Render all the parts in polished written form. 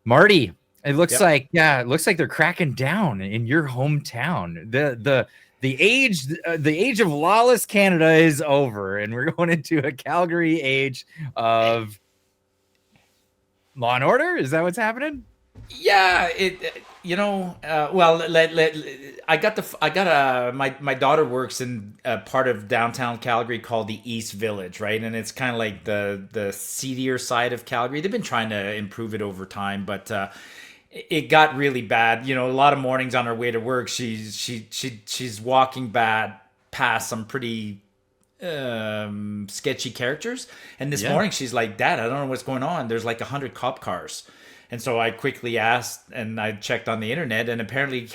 Marty, it looks Yep. like it looks like they're cracking down in your hometown. The age of lawless Canada is over, and we're going into a Calgary age of law and order. Is that what's happening? Yeah, well, I got my daughter works in a part of downtown Calgary called the East Village, right? And it's kind of like the seedier side of Calgary. They've been trying to improve it over time, but it got really bad. A lot of mornings on her way to work, she's walking bad past some pretty sketchy characters. And this Yeah. morning she's like, "Dad, I don't know what's going on. There's like 100 cop cars." And so I quickly asked and I checked on the internet, and apparently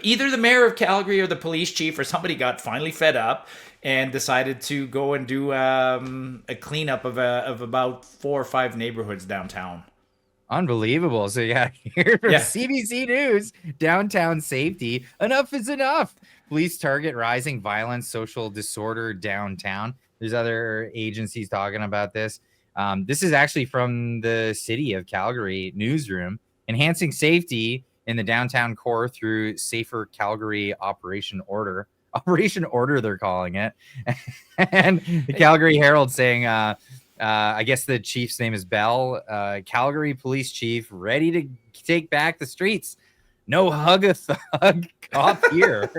either the mayor of Calgary or the police chief or somebody got finally fed up and decided to go and do a cleanup of about 4 or 5 neighborhoods downtown. Unbelievable. So yeah, here from Yeah. CBC News, downtown safety. Enough is enough. Police target rising violence, social disorder downtown. There's other agencies talking about this. This is actually from the city of Calgary newsroom. Enhancing safety in the downtown core through Safer Calgary Operation Order. Operation Order, they're calling it. And the Calgary Herald saying, I guess the chief's name is Bell. Calgary police chief ready to take back the streets. No hug a thug cop here.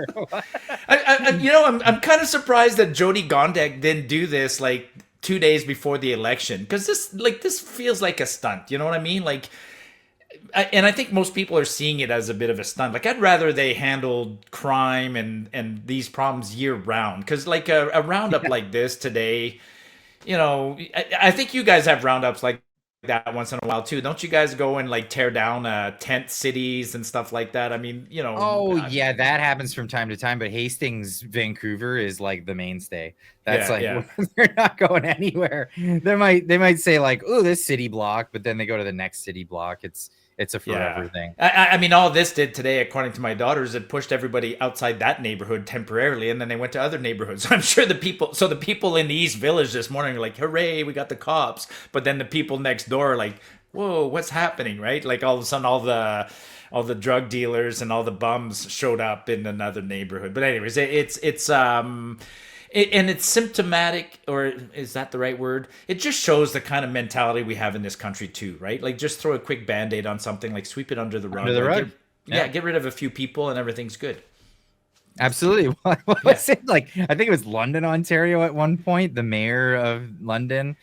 I'm kind of surprised that Jody Gondek didn't do this like 2 days before the election, because this feels like a stunt. You know what I mean? Like, and I think most people are seeing it as a bit of a stunt. Like, I'd rather they handled crime and these problems year round, because like a roundup like this today, I think you guys have roundups like that once in a while too. Don't you guys go and like tear down tent cities and stuff like that? I mean, Oh yeah, that happens from time to time, but Hastings, Vancouver is like the mainstay. That's yeah, like yeah. they're not going anywhere. They might say like, oh, this city block, but then they go to the next city block. It's a Yeah. forever thing. I mean, all this did today, according to my daughters, it pushed everybody outside that neighborhood temporarily, and then they went to other neighborhoods. I'm sure the people in the East Village this morning are like, hooray, we got the cops. But then the people next door are like, whoa, what's happening, right? Like all of a sudden, all the drug dealers and all the bums showed up in another neighborhood. But anyways, and it's symptomatic, or is that the right word? It just shows the kind of mentality we have in this country too, right? Like, just throw a quick band-aid on something, like sweep it under the Under rug, the like rug. Yeah. get rid of a few people and everything's good. Absolutely. What Yeah. was it like? I think it was London, Ontario at one point. The mayor of London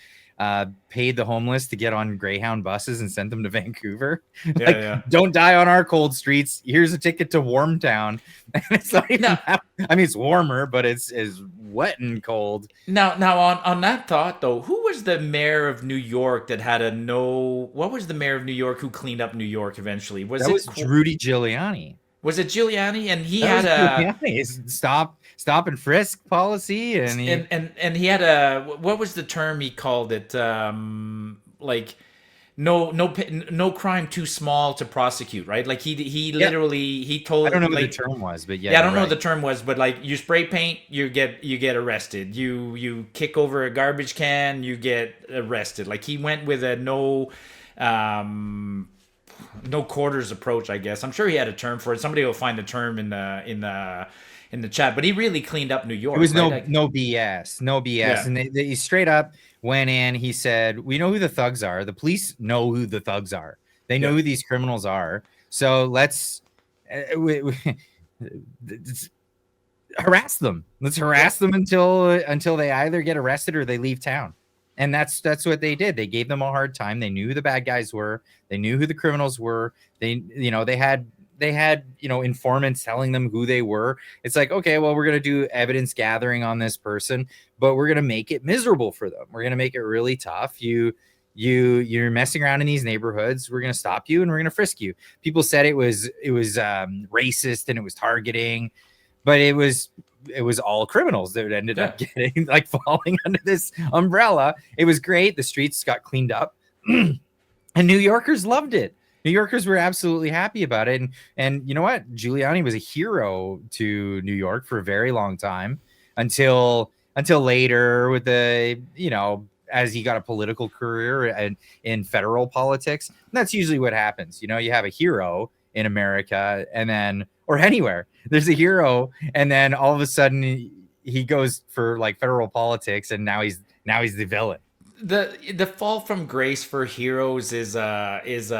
paid the homeless to get on Greyhound buses and sent them to Vancouver. Yeah, Like, yeah. don't die on our cold streets. Here's a ticket to Warmtown. And it's not even Now, that, I mean, it's warmer, but it's wet and cold. now on that thought though, who was the mayor of New York that had a no? What was the mayor of New York who cleaned up New York eventually? That was Rudy Giuliani. Was it Giuliani? And he That had was a Giuliani's stop and frisk policy, and he and he had a, what was the term he called it? Like, no crime too small to prosecute, right? Like, he yeah. literally, he I told, don't know what the like, term was, but yeah, yeah, I you're don't know what right. the term was, but like, you spray paint, you get arrested. You kick over a garbage can, you get arrested. Like, he went with a um no quarters approach, I guess. I'm sure he had a term for it. Somebody will find the term in the chat. But he really cleaned up New It York, was right? no BS, no BS, Yeah, and he straight up went in. He said, "We know who the thugs are. The police know who the thugs are. They know yeah, who these criminals are. So let's harass them. Let's yeah. harass them until they either get arrested or they leave town." And that's what they did. They gave them a hard time. They knew who the bad guys were. They knew who the criminals were. They had informants telling them who they were. It's like, okay, well, we're going to do evidence gathering on this person, but we're going to make it miserable for them. We're going to make it really tough. You're messing around in these neighborhoods. We're going to stop you and we're going to frisk you. People said it was racist and it was targeting, but it was all criminals that ended Yeah. up getting like falling under this umbrella. It was great. The streets got cleaned up and New Yorkers loved it. New Yorkers were absolutely happy about it. And you know what? Giuliani was a hero to New York for a very long time until later with the, as he got a political career and in federal politics. And that's usually what happens. You know, you have a hero in America, and then, or anywhere, there's a hero, and then all of a sudden he goes for like federal politics, and now he's the villain. The fall from grace for heroes is in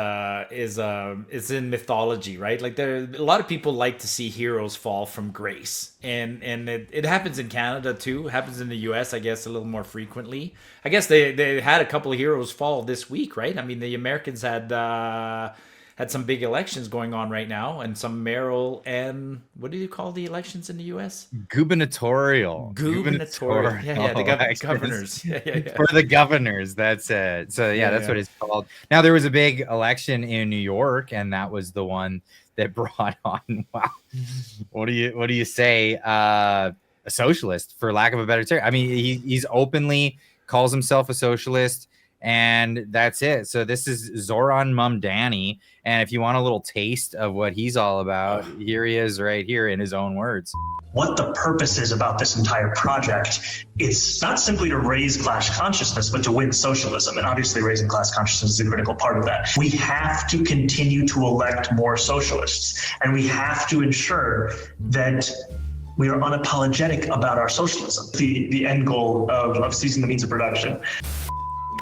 mythology, right? Like, a lot of people like to see heroes fall from grace, and it happens in Canada too. It happens in the U.S., I guess, a little more frequently. I guess they had a couple of heroes fall this week, right? I mean, the Americans had some big elections going on right now, and some mayoral and what do you call the elections in the U.S.? Gubernatorial. Yeah, the governors. Yeah. For the governors, that's it. So that's what it's called. Now, there was a big election in New York, and that was the one that brought on, wow, what do you say, a socialist, for lack of a better term. I mean, he's openly calls himself a socialist, and that's it. So this is Zoran Mamdani, and if you want a little taste of what he's all about, here he is right here in his own words. What the purpose is about this entire project, it's not simply to raise class consciousness, but to win socialism. And obviously raising class consciousness is a critical part of that. We have to continue to elect more socialists, and we have to ensure that we are unapologetic about our socialism, the end goal of seizing the means of production.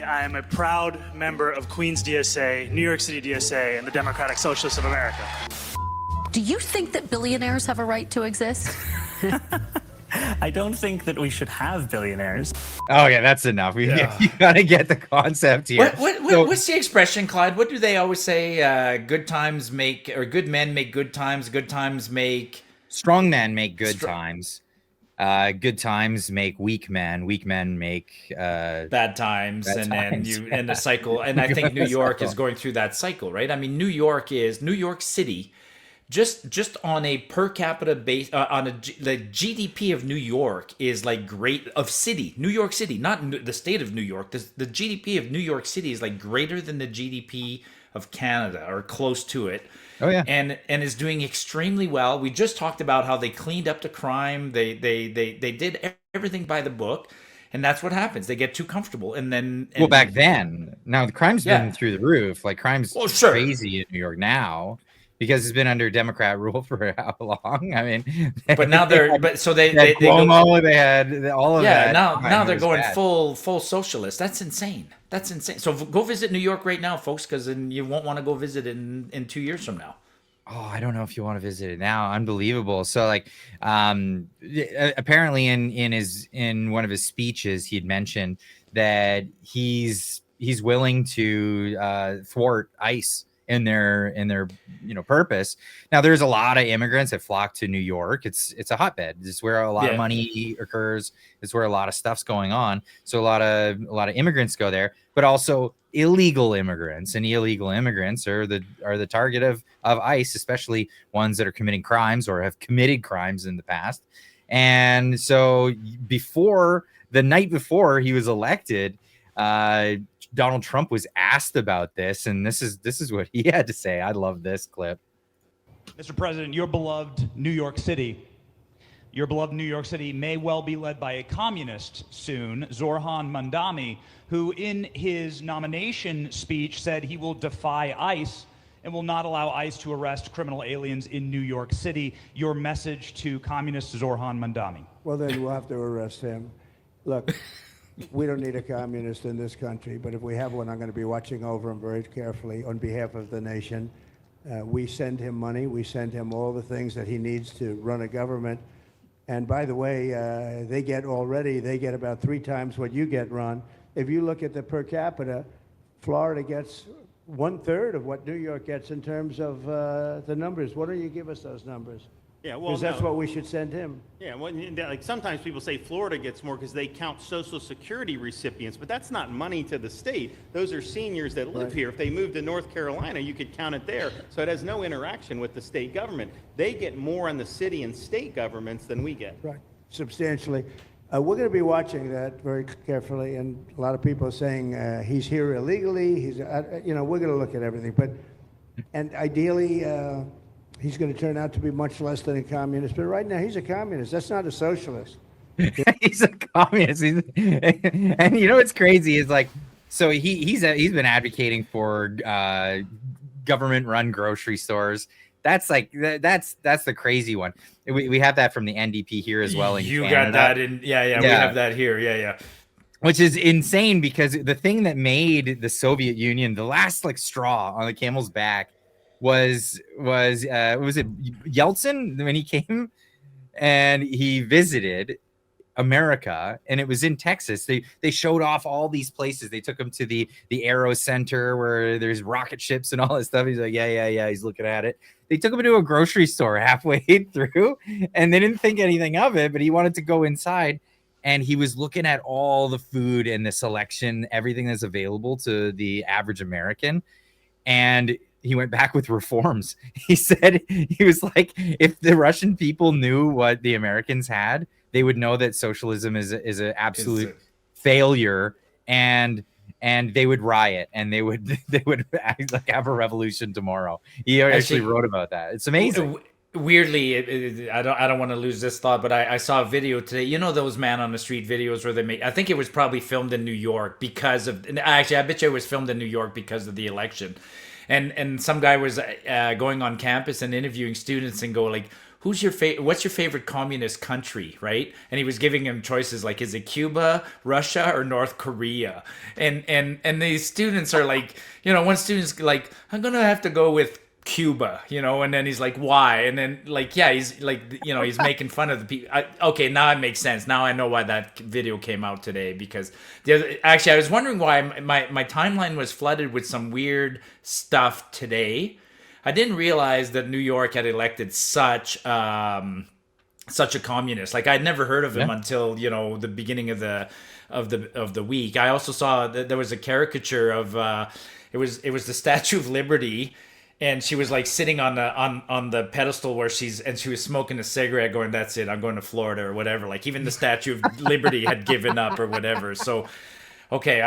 I am a proud member of Queens DSA, New York City DSA, and the Democratic Socialists of America. Do you think that billionaires have a right to exist? I don't think that we should have billionaires. Oh yeah, that's enough. You gotta get the concept here. What's the expression, Clyde? What do they always say? Good times make, or good men make good times make... Strong men make good times. Good times make weak men make bad times, and then the cycle. And I think New York is going through that cycle, right? I mean, New York City, just on a per capita base, the GDP of New York is like New York City, not the state of New York. The GDP of New York City is like greater than the GDP of Canada, or close to it. Oh yeah, and is doing extremely well. We just talked about how they cleaned up the crime. They did everything by the book, and that's what happens. They get too comfortable, and back then. Now the crime's been through the roof. Like, crime's crazy in New York now, because it's been under Democrat rule for how long? I mean, but now they had Cuomo, they had all of that. Now they're going full socialist. That's insane. So go visit New York right now, folks, because then you won't want to go visit it in 2 years from now. Oh, I don't know if you want to visit it now. Unbelievable. So, like, apparently in one of his speeches, he had mentioned that he's willing to thwart ICE in their purpose. Now, there's a lot of immigrants that flock to New York. It's a hotbed. It's where a lot of money occurs. It's where a lot of stuff's going on. So a lot of immigrants go there, but also illegal immigrants, and illegal immigrants are the target of ICE, especially ones that are committing crimes or have committed crimes in the past. And so the night before he was elected, Donald Trump was asked about this, and this is what he had to say. I love this clip. Mr. President, your beloved New York City may well be led by a communist soon, Zoran Mamdani, who in his nomination speech said he will defy ICE and will not allow ICE to arrest criminal aliens in New York City. Your message to communist Zoran Mamdani? Well, then we'll have to arrest him. Look, we don't need a communist in this country, but if we have one, I'm going to be watching over him very carefully on behalf of the nation. We send him money. We send him all the things that he needs to run a government. And by the way, they get about 3 times what you get, Ron. If you look at the per capita, Florida gets 1/3 of what New York gets in terms of the numbers. Why don't you give us those numbers? Yeah, well, because that's what we should send him. Yeah, well, like sometimes people say Florida gets more because they count Social Security recipients, but that's not money to the state. Those are seniors that live here. If they moved to North Carolina, you could count it there. So it has no interaction with the state government. They get more on the city and state governments than we get. Right, substantially. We're going to be watching that very carefully, and a lot of people are saying he's here illegally. We're going to look at everything, and ideally. He's going to turn out to be much less than a communist. But right now, he's a communist. That's not a socialist. He's a communist. And you know what's crazy is like, so he's been advocating for government-run grocery stores. That's like that's the crazy one. We have that from the NDP here as well. In you Canada. got that in we have that here. Yeah. Which is insane because the thing that made the Soviet Union the last like straw on the camel's back was it Yeltsin when he came and he visited America, and it was in Texas. They showed off all these places. They took him to the Aero Center where there's rocket ships and all that stuff. He's like, yeah. He's looking at it. They took him to a grocery store halfway through, and they didn't think anything of it, but he wanted to go inside, and he was looking at all the food and the selection, everything that's available to the average American, and he went back with reforms. He said, he was like, if the Russian people knew what the Americans had, they would know that socialism is an absolute failure, and they would riot, and they would like have a revolution tomorrow. He actually wrote about that. It's amazing. Weirdly, I don't want to lose this thought, but I saw a video today. You know those man on the street videos where they make? I think it was probably filmed in New York because of. Actually, I bet you it was filmed in New York because of the election, and some guy was going on campus and interviewing students and go like, what's your favorite communist country, right? And he was giving him choices like, is it Cuba, Russia, or North Korea? And these students are like, one student's like, I'm gonna have to go with Cuba, and then he's like, why? And then like, yeah, he's like, he's making fun of the people. Okay, now it makes sense. Now I know why that video came out today, because actually I was wondering why my timeline was flooded with some weird stuff today. I didn't realize that New York had elected such a communist. Like I'd never heard of him until the beginning of the week. I also saw that there was a caricature of it was the Statue of Liberty, and she was like sitting on the pedestal where she was smoking a cigarette, going, "That's it, I'm going to Florida," or whatever. Like even the Statue of Liberty had given up or whatever. So. Okay,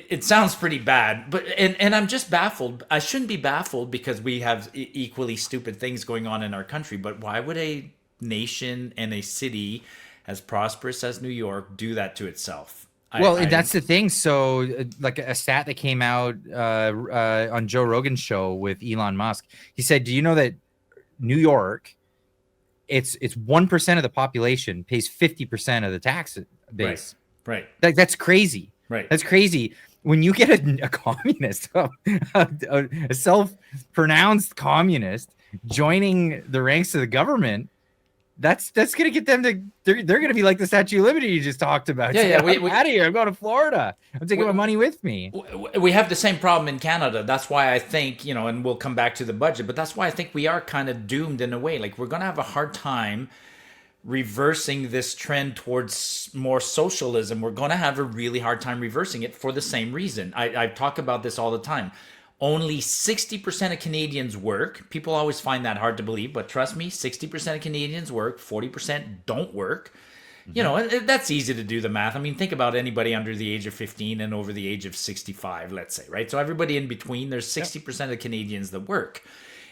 it sounds pretty bad, but and I'm just baffled. I shouldn't be baffled because we have equally stupid things going on in our country. But why would a nation and a city as prosperous as New York do that to itself? That's the thing. So, like a stat that came out on Joe Rogan's show with Elon Musk, he said, "Do you know that New York, it's 1% of the population pays 50% of the tax base? Right. That's crazy." Right. That's crazy. When you get a communist, a self-pronounced communist joining the ranks of the government, that's going to get them to, they're going to be like the Statue of Liberty you just talked about. Yeah. I'm out of here. I'm going to Florida. I'm taking my money with me. We have the same problem in Canada. That's why I think, and we'll come back to the budget, but that's why I think we are kind of doomed in a way. Like we're going to have a hard time reversing this trend towards more socialism. We're going to have a really hard time reversing it for the same reason. I talk about this all the time. Only 60% of Canadians work. People always find that hard to believe, but trust me, 60% of Canadians work, 40% don't work. That's easy to do the math. I mean, think about anybody under the age of 15 and over the age of 65, let's say, right? So everybody in between, there's 60% of Canadians that work.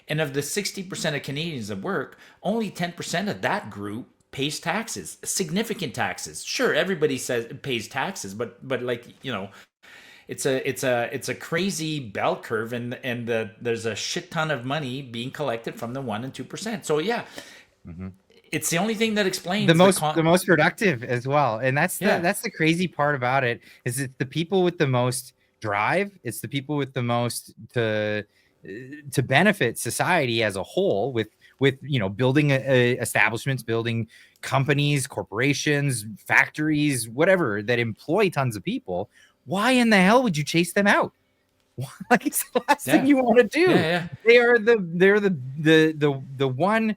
And of the 60% of Canadians that work, only 10% of that group pays taxes, significant taxes. Sure, everybody says it pays taxes, but like, it's a crazy bell curve, and there's a shit ton of money being collected from the 1% and 2%. So yeah, it's the only thing that explains the most productive as well. And that's the crazy part about it, is it's the people with the most drive. It's the people with the most to benefit society as a whole with building establishments, building companies, corporations, factories, whatever, that employ tons of people. Why in the hell would you chase them out? Like, it's the last thing you want to do. They're the one,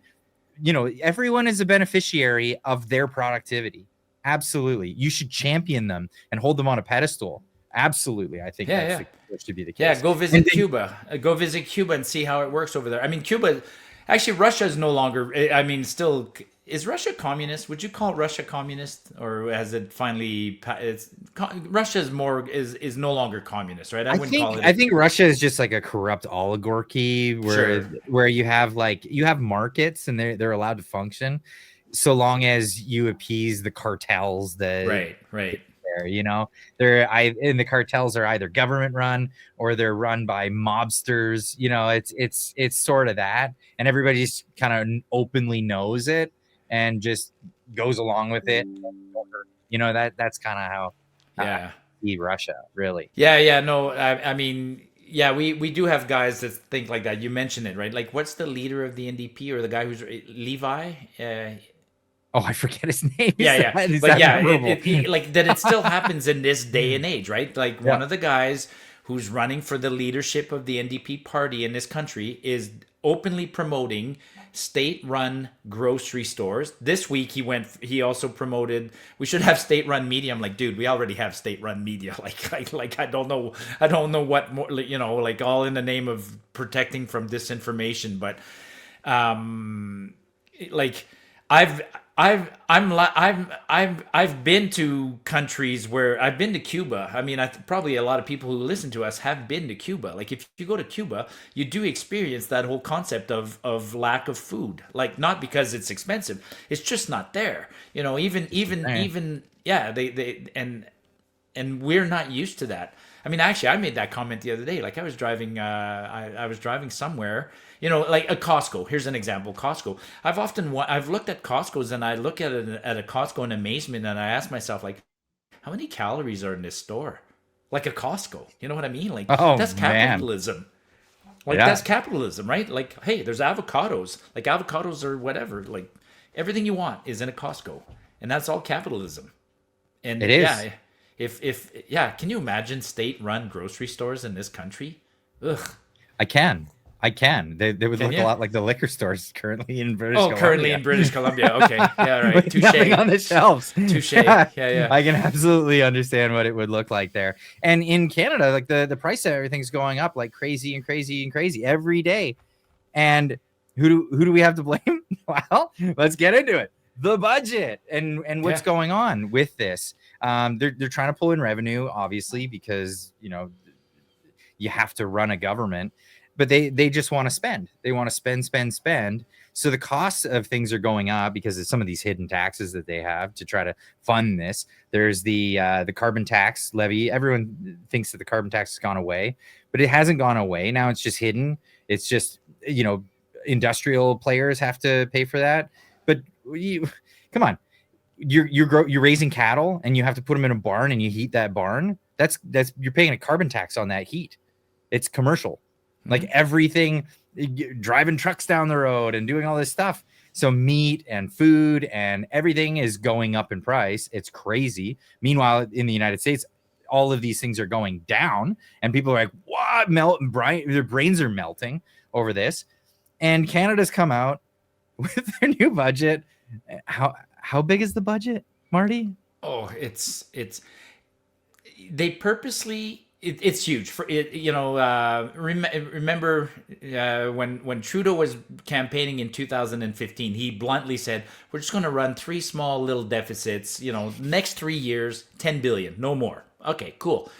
everyone is a beneficiary of their productivity. Absolutely. You should champion them and hold them on a pedestal. Absolutely. I think that's supposed to be the case. Yeah, go visit Cuba. Go visit Cuba and see how it works over there. I mean, Cuba, actually, Russia is no longer, still, is Russia communist? Would you call Russia communist? Or has it finally, Russia is no longer communist, right? I think Russia is just like a corrupt oligarchy where you have markets and they're allowed to function. so long as you appease the cartels that Right. there, you know, and the cartels are either government run or they're run by mobsters. You know, it's sort of that, and everybody just kind of openly knows it and just goes along with it. You know, that's kind of how Yeah. I see Russia, really. Yeah. No, I mean, yeah, we do have guys that think like that. You mentioned it, right? Like, what's the leader of the NDP, or the guy who's Levi? Oh, I forget his name. Yeah. Is But that yeah, memorable? like that it still happens in this day and age, right? Like one of the guys who's running for the leadership of the NDP party in this country is openly promoting state-run grocery stores. This week he also promoted we should have state-run media. I'm like, dude, we already have state-run media. Like I don't know what more, you know, like all in the name of protecting from disinformation. But like I've been to countries where I've been to Cuba. I mean, probably a lot of people who listen to us have been to Cuba. Like if you go to Cuba, you do experience that whole concept of lack of food. Like not because it's expensive, it's just not there. You know, even yeah, they and we're not used to that. I mean, actually, I made that comment the other day. Like I was driving, I was driving somewhere, you know, like a Costco. Here's an example, Costco. I've looked at Costco's, and I look at a Costco in amazement, and I ask myself, like, how many calories are in this store? Like a Costco, you know what I mean? Like that's capitalism. Like that's capitalism, right? Like, hey, there's avocados. Like avocados or whatever. Like everything you want is in a Costco, and that's all capitalism. And it is. Yeah, if can you imagine state-run grocery stores in this country? Ugh. I can. They would look a lot like the liquor stores currently in British Columbia. Currently in British Columbia. Okay. Yeah, right. With nothing on the shelves. Touche. Yeah. I can absolutely understand what it would look like there. And in Canada, like the price of everything's going up like crazy every day. And who do we have to blame? Well, let's get into it. The budget and what's going on with this. They're trying to pull in revenue, obviously, because you know you have to run a government, but they just want to spend. They want to spend. So the costs of things are going up because of some of these hidden taxes that they have to try to fund this. There's the carbon tax levy. Everyone thinks that the carbon tax has gone away, but it hasn't gone away. Now it's just hidden. It's just, you know, industrial players have to pay for that. But come on, you're raising cattle and you have to put them in a barn and you heat that barn. That's you're paying a carbon tax on that heat. It's commercial, like everything, driving trucks down the road and doing all this stuff. So meat and food and everything is going up in price. It's crazy. Meanwhile, in the United States, all of these things are going down, and people are like, "What? Their brains are melting over this." And Canada's come out with their new budget. How big is the budget, Marty? Oh, they purposely. It's huge for it. You know, remember when Trudeau was campaigning in 2015, he bluntly said, "We're just going to run 3 small little deficits. You know, next 3 years, 10 billion, no more." Okay, cool.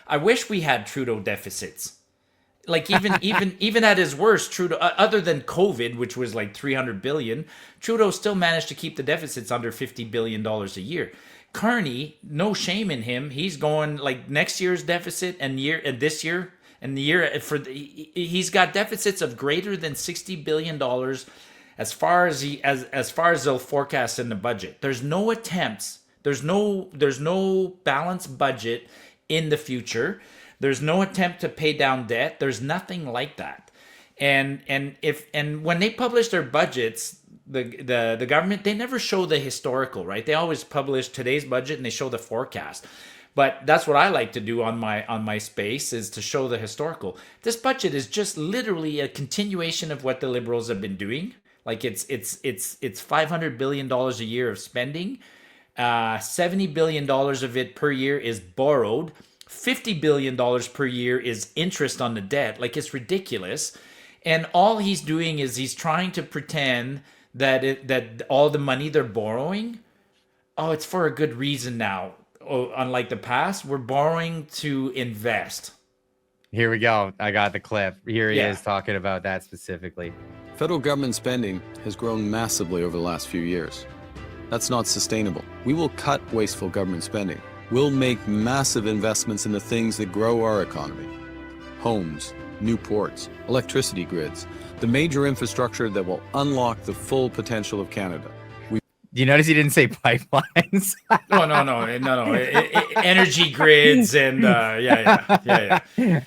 I wish we had Trudeau deficits. Like even at his worst, Trudeau, other than COVID, which was like 300 billion, Trudeau still managed to keep the deficits under $50 billion a year. Carney, no shame in him. He's going like next year's deficit and this year and the year he's got deficits of greater than $60 billion as far as they'll forecast in the budget. There's no attempts. There's no balanced budget in the future. There's no attempt to pay down debt. There's nothing like that. And when they publish their budgets, the government, they never show the historical, right? They always publish today's budget and they show the forecast. But that's what I like to do on my space, is to show the historical. This budget is just literally a continuation of what the Liberals have been doing. Like it's $500 billion a year of spending. $70 billion of it per year is borrowed. $50 billion per year is interest on the debt. Like, it's ridiculous. And all he's doing is he's trying to pretend that all the money they're borrowing, it's for a good reason now. Unlike the past, we're borrowing to invest. Here we go. I got the clip. Here he is talking about that specifically. Federal government spending has grown massively over the last few years. That's not sustainable. We will cut wasteful government spending. We'll make massive investments in the things that grow our economy. Homes, new ports, electricity grids, the major infrastructure that will unlock the full potential of Canada. Do you notice he didn't say pipelines? No. Energy grids and yeah.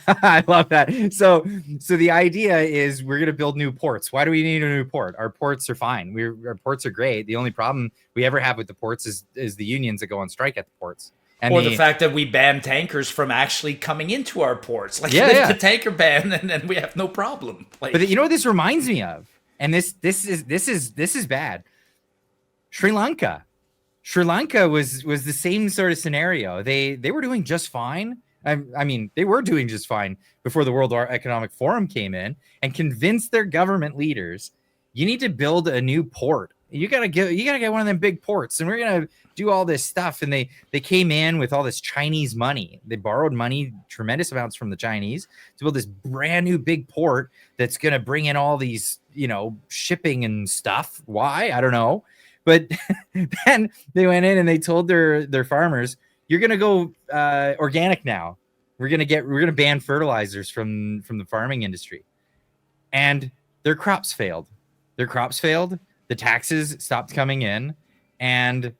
I love that. So the idea is we're going to build new ports. Why do we need a new port? Our ports are fine. Our ports are great. The only problem we ever have with the ports is the unions that go on strike at the ports. Or the fact that we ban tankers from actually coming into our ports. Like the tanker ban, and then we have no problem. Like, but you know what this reminds me of? And this is bad. Sri Lanka was the same sort of scenario. They were doing just fine. I mean, they were doing just fine before the World Economic Forum came in and convinced their government leaders, you need to build a new port. You gotta get one of them big ports, and we're gonna do all this stuff. And they came in with all this Chinese money. They borrowed money, tremendous amounts from the Chinese, to build this brand new big port that's gonna bring in all these, shipping and stuff. Why? I don't know. But then they went in and they told their farmers, you're going to go organic now. We're going to ban fertilizers from the farming industry. And their crops failed. The taxes stopped coming in, and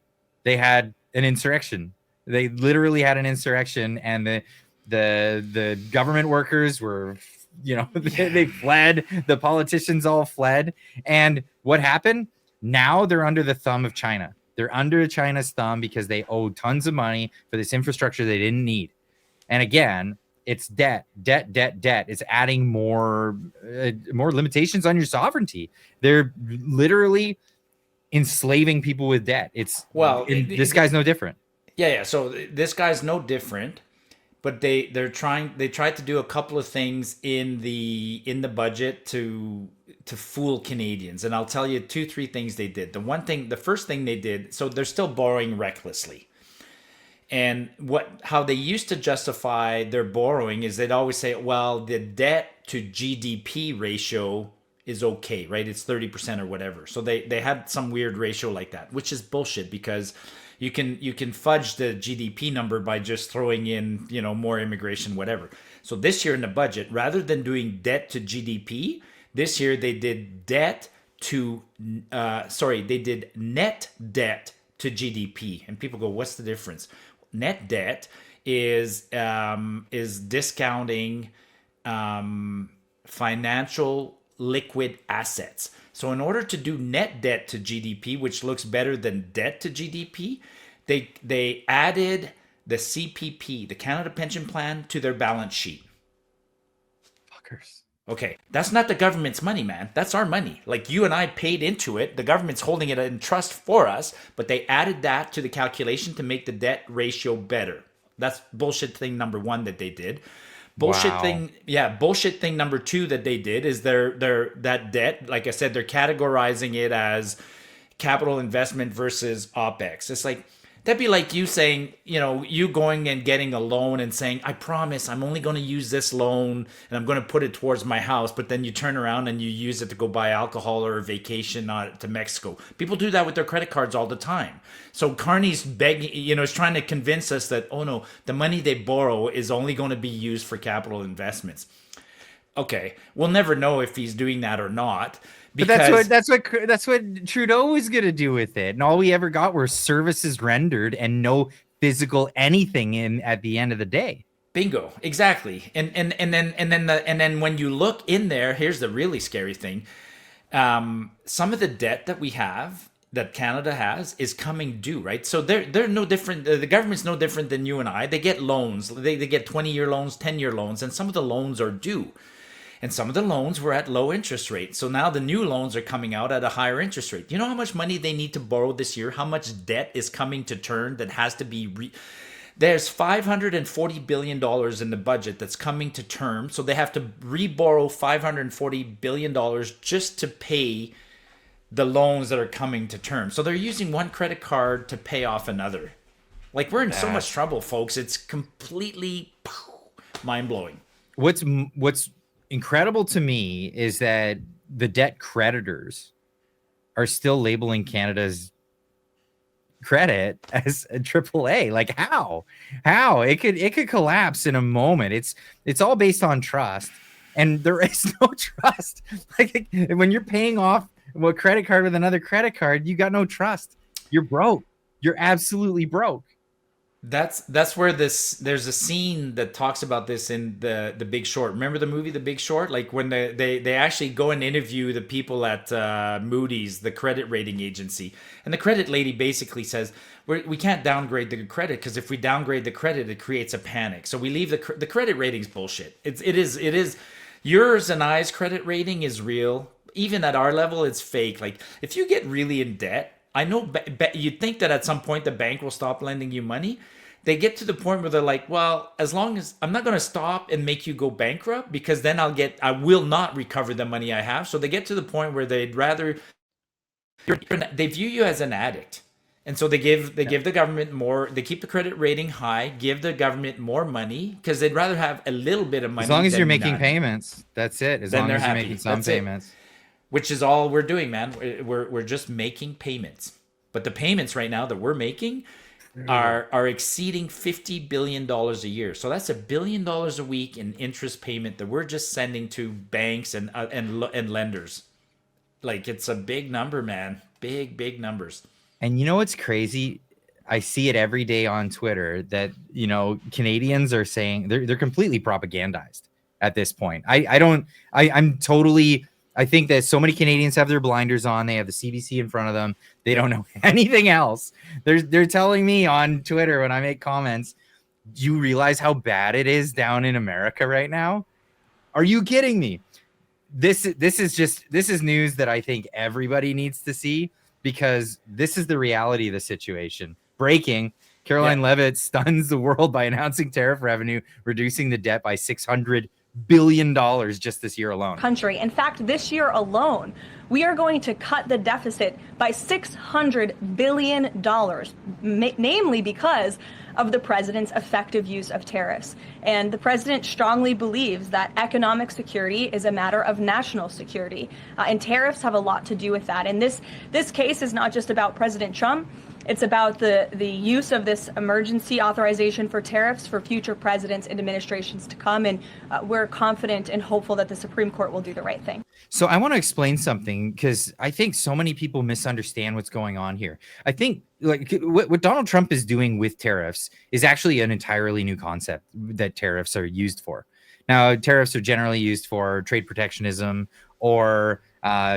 they had an insurrection. They literally had an insurrection, and the government workers were, they fled. The politicians all fled. And what happened? Now they're under the thumb of China. They're under China's thumb because they owe tons of money for this infrastructure they didn't need. And again, it's debt. It's adding more limitations on your sovereignty. They're literally enslaving people with debt. This guy's no different. Yeah. So this guy's no different, but they tried to do a couple of things in the budget to fool Canadians. And I'll tell you 2-3 things they did. The first thing they did, so they're still borrowing recklessly. And how they used to justify their borrowing is they'd always say, well, the debt to GDP ratio is okay, right? It's 30% or whatever. So they had some weird ratio like that, which is bullshit, because you can fudge the GDP number by just throwing in, more immigration, whatever. So this year in the budget, rather than doing debt to GDP, this year they did net debt to GDP. And people go, what's the difference? Net debt is discounting financial liquid assets. So in order to do net debt to GDP, which looks better than debt to GDP, they added the CPP, the Canada Pension Plan, to their balance sheet. Fuckers. Okay, that's not the government's money, man. That's our money. Like, you and I paid into it. The government's holding it in trust for us, but they added that to the calculation to make the debt ratio better. That's bullshit thing number one that they did. Bullshit thing number two that they did is that debt, like I said, they're categorizing it as capital investment versus OPEX. It's like, that'd be like you saying, you going and getting a loan and saying, I promise I'm only going to use this loan and I'm going to put it towards my house. But then you turn around and you use it to go buy alcohol or a vacation to Mexico. People do that with their credit cards all the time. So Carney's begging, is trying to convince us that, oh no, the money they borrow is only going to be used for capital investments. Okay, we'll never know if he's doing that or not. But that's what Trudeau was gonna do with it, and all we ever got were services rendered and no physical anything in at the end of the day. Bingo, exactly. And then when you look in there, here's the really scary thing: some of the debt that we have, that Canada has, is coming due, right? So they're no different. The government's no different than you and I. They get loans. They get 20-year loans, 10-year loans, and some of the loans are due. And some of the loans were at low interest rates. So now the new loans are coming out at a higher interest rate. You know how much money they need to borrow this year? How much debt is coming to term that has to be... There's $540 billion in the budget that's coming to term. So they have to re-borrow $540 billion just to pay the loans that are coming to term. So they're using one credit card to pay off another. Like, we're in so much trouble, folks. It's completely mind-blowing. What's incredible to me is that the debt creditors are still labeling Canada as credit as a AAA. Like how it could collapse in a moment. It's all based on trust, and there is no trust. Like when you're paying off a credit card with another credit card, you got no trust. You're broke. You're absolutely broke. That's where there's a scene that talks about this in the Big Short. Remember the movie The Big Short? Like when they actually go and interview the people at Moody's, the credit rating agency, and the credit lady basically says we can't downgrade the credit because if we downgrade the credit, it creates a panic. So we leave the credit ratings bullshit. It is yours and I's credit rating is real. Even at our level, it's fake. Like if you get really in debt, I know you'd think that at some point the bank will stop lending you money. They get to the point where they're like, well, as long as I'm not going to stop and make you go bankrupt because then I will not recover the money I have. So they get to the point where they view you as an addict. And so they give the government more, they keep the credit rating high, give the government more money because they'd rather have a little bit of money. As long as you're making payments, that's it. As long as you're making some payments. Which is all we're doing, man. We're just making payments. But the payments right now that we're making are exceeding $50 billion a year. So that's $1 billion a week in interest payment that we're just sending to banks and lenders. Like it's a big number, man. Big numbers. And you know what's crazy? I see it every day on Twitter that, Canadians are saying they're completely propagandized at this point. I think that so many Canadians have their blinders on. They have the CBC in front of them. They don't know anything else. They're telling me on Twitter when I make comments, do you realize how bad it is down in America right now? Are you kidding me? This is news that I think everybody needs to see because this is the reality of the situation. Breaking, Caroline Leavitt stuns the world by announcing tariff revenue, reducing the debt by $600 billion just this year alone. Country. In fact, this year alone, we are going to cut the deficit by $600 billion, namely because of the president's effective use of tariffs. And the president strongly believes that economic security is a matter of national security, and tariffs have a lot to do with that. And this case is not just about President Trump. It's about the use of this emergency authorization for tariffs for future presidents and administrations to come. And we're confident and hopeful that the Supreme Court will do the right thing. So I want to explain something because I think so many people misunderstand what's going on here. I think like what Donald Trump is doing with tariffs is actually an entirely new concept that tariffs are used for. Now, tariffs are generally used for trade protectionism or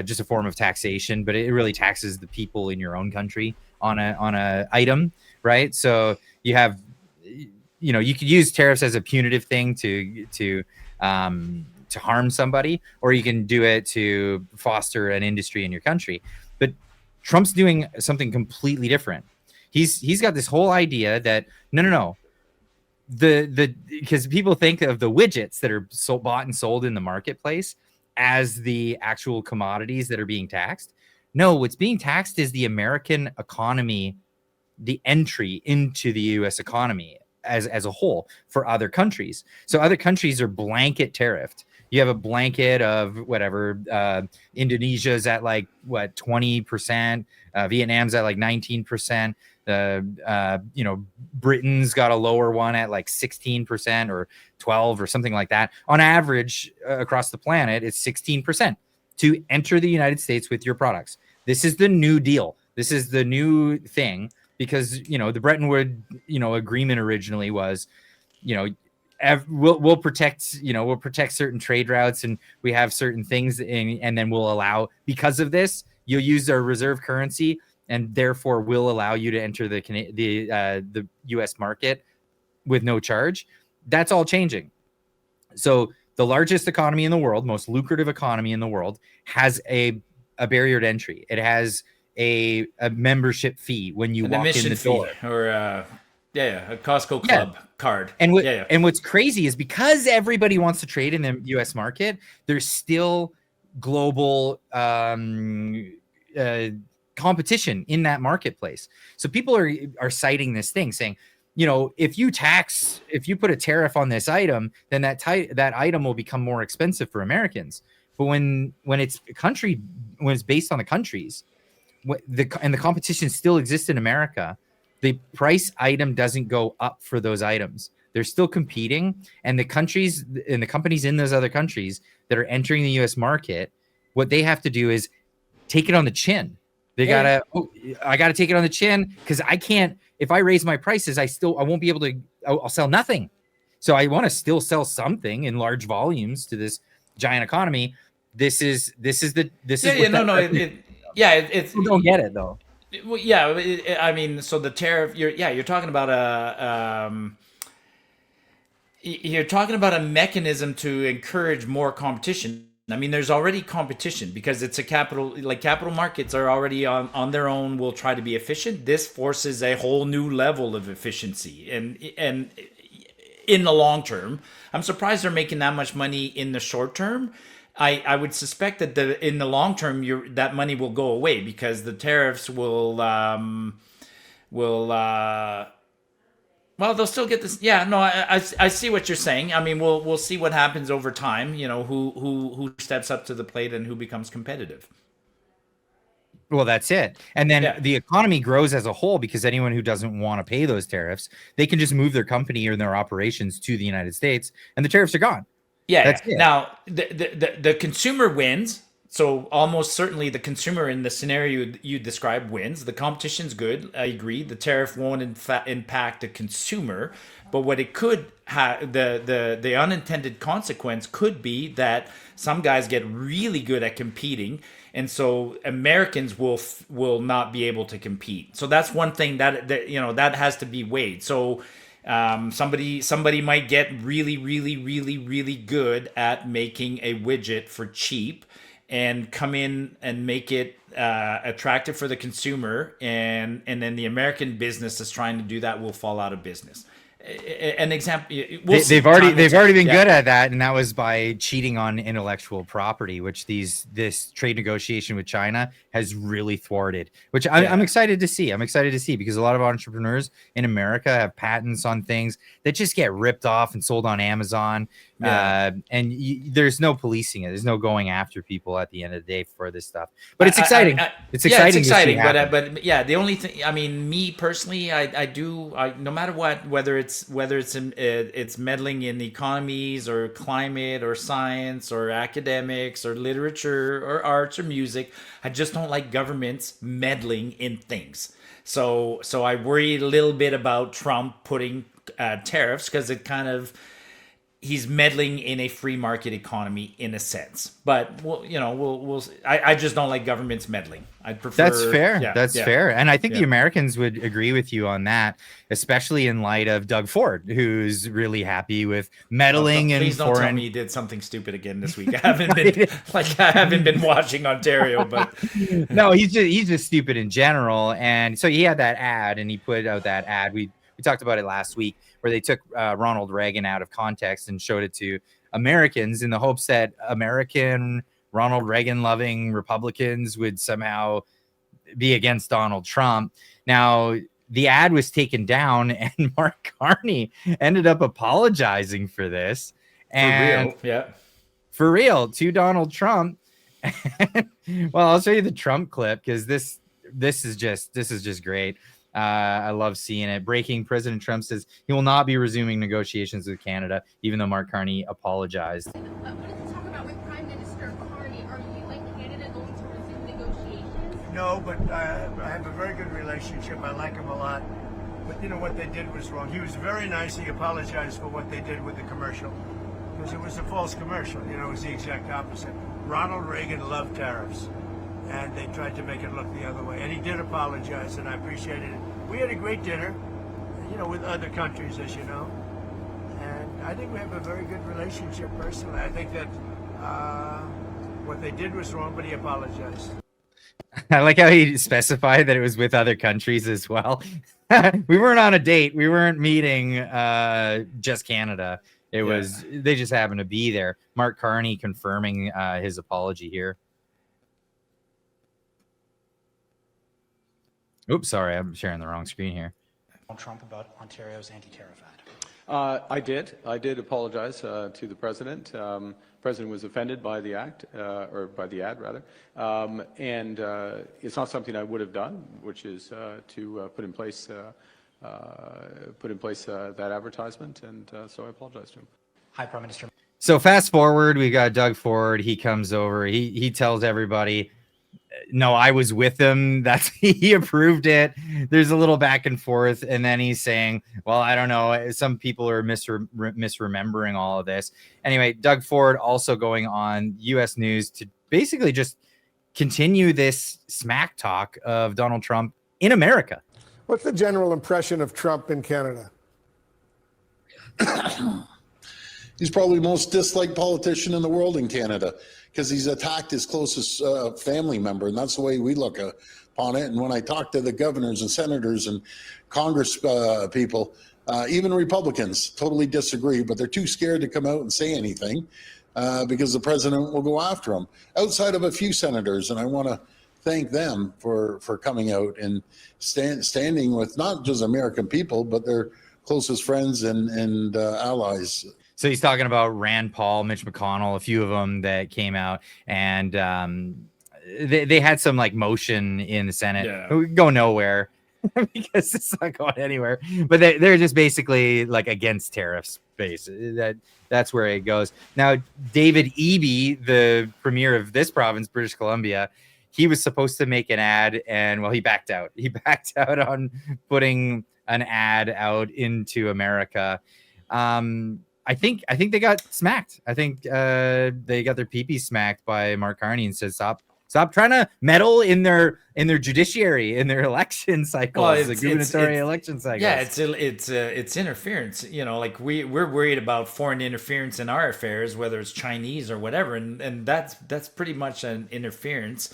just a form of taxation, but it really taxes the people in your own country on a item, right? So you have, you could use tariffs as a punitive thing to harm somebody, or you can do it to foster an industry in your country. But Trump's doing something completely different. He's got this whole idea that no, because people think of the widgets that are bought and sold in the marketplace as the actual commodities that are being taxed. No, what's being taxed is the American economy, the entry into the U.S. economy as a whole for other countries. So other countries are blanket tariffed. You have a blanket of whatever. Indonesia's at like 20%. Vietnam's at like 19%. Britain's got a lower one at like 16% or 12 or something like that. On average, across the planet, it's 16%. To enter the United States with your products. This is the new deal. This is the new thing because, the Bretton Woods, agreement originally was, we'll protect certain trade routes and we have certain things and then we'll allow, because of this, you'll use our reserve currency and therefore will allow you to enter the US market with no charge. That's all changing. So the largest economy in the world, most lucrative economy in the world, has a barrier to entry. It has a membership fee when you walk in the door, or a Costco club card. And and what's crazy is because everybody wants to trade in the U.S. market, there's still global competition in that marketplace. So people are citing this thing, saying, if you put a tariff on this item, then that item will become more expensive for Americans. But when it's based on the countries, and the competition still exists in America, the price item doesn't go up for those items. They're still competing, and the countries and the companies in those other countries that are entering the U.S. market, what they have to do is take it on the chin. They gotta, I gotta take it on the chin, because I can't. If I raise my prices, I won't be able to. I'll sell nothing. So I want to still sell something in large volumes to this giant economy. This is it's people don't get it though. Well, yeah, I mean, so the tariff, you're talking about a mechanism to encourage more competition. I mean, there's already competition because it's a capital markets are already on their own will try to be efficient. This forces a whole new level of efficiency, and in the long term, I'm surprised they're making that much money in the short term. I would suspect that in the long term, that money will go away because the tariffs will well, they'll still get this. Yeah, no, I see what you're saying. I mean, we'll see what happens over time. You know, who steps up to the plate and who becomes competitive. Well, that's it. And then the economy grows as a whole because anyone who doesn't want to pay those tariffs, they can just move their company or their operations to the United States, and the tariffs are gone. Yeah. That's it. Now, the consumer wins. So almost certainly the consumer in the scenario you described wins. The competition's good. I agree. The tariff won't impact the consumer, but what it could have, the unintended consequence could be that some guys get really good at competing, and so Americans will not be able to compete. So that's one thing that has to be weighed. So somebody might get really, really, really, really good at making a widget for cheap, and come in and make it attractive for the consumer, and then the American business that's trying to do that will fall out of business. An example, they've already been good at that, and that was by cheating on intellectual property, which this trade negotiation with China has really thwarted. Which I'm excited to see. I'm excited to see because a lot of entrepreneurs in America have patents on things that just get ripped off and sold on Amazon. And there's no policing it. There's no going after people at the end of the day for this stuff. But it's exciting. It's exciting. But yeah, the only thing, I mean, me personally, I no matter what, whether it's meddling in economies or climate or science or academics or literature or arts or music, I just don't like governments meddling in things. So I worry a little bit about Trump putting tariffs because it kind of, he's meddling in a free market economy in a sense, but I just don't like governments meddling. I'd prefer. That's fair. That's fair. And I think the Americans would agree with you on that, especially in light of Doug Ford, who's really happy with meddling in foreign. Please don't tell me he did something stupid again this week. I haven't been watching Ontario, but no, he's just stupid in general. And so he had that ad, and he put out that ad. We talked about it last week, where they took Ronald Reagan out of context and showed it to Americans in the hopes that American Ronald Reagan loving Republicans would somehow be against Donald Trump. Now, the ad was taken down, and Mark Carney ended up apologizing for this. And for real to Donald Trump. Well, I'll show you the Trump clip because this is just great. I love seeing it. Breaking: President Trump says he will not be resuming negotiations with Canada, even though Mark Carney apologized. What does it talk about with Prime Minister Carney? Are you and Canada going to resume negotiations? No, but I have a very good relationship. I like him a lot. But you know what they did was wrong. He was very nice. He apologized for what they did with the commercial, because it was a false commercial. You know, it was the exact opposite. Ronald Reagan loved tariffs, and they tried to make it look the other way. And he did apologize, and I appreciated it. We had a great dinner, you know, with other countries, as you know. And I think we have a very good relationship personally. I think that what they did was wrong, but he apologized. I like how he specified that it was with other countries as well. We weren't on a date. We weren't meeting just Canada. It was, they just happened to be there. Mark Carney confirming his apology here. Oops, sorry, I'm sharing the wrong screen here. Trump about Ontario's anti-tariff ad. I did apologize to the president. president was offended by the act, or by the ad rather, and it's not something I would have done, which is to put in place that advertisement, and so I apologize to him. Hi, Prime Minister. So fast forward, we got Doug Ford. He comes over. He tells everybody, no, I was with him. He approved it. There's a little back and forth, and then he's saying, well, I don't know. Some people are misremembering all of this. Anyway, Doug Ford also going on U.S. News to basically just continue this smack talk of Donald Trump in America. What's the general impression of Trump in Canada? He's probably the most disliked politician in the world in Canada because he's attacked his closest family member, and that's the way we look upon it. And when I talk to the governors and senators and Congress people, even Republicans totally disagree, but they're too scared to come out and say anything because the president will go after them. Outside of a few senators, and I want to thank them for coming out and standing with not just American people, but their closest friends and allies. So he's talking about Rand Paul, Mitch McConnell, a few of them that came out, and they had some like motion in the Senate. Go nowhere because it's not going anywhere. But they're just basically like against tariffs. That's where it goes. Now, David Eby, the premier of this province, British Columbia, he was supposed to make an ad, and well, he backed out. He backed out on putting an ad out into America. I think they got smacked. I think they got their pee-pee smacked by Mark Carney and said, stop trying to meddle in their judiciary, in their election cycles, Well, the gubernatorial election cycles. Yeah, it's interference. You know, like we're worried about foreign interference in our affairs, whether it's Chinese or whatever, and that's pretty much an interference.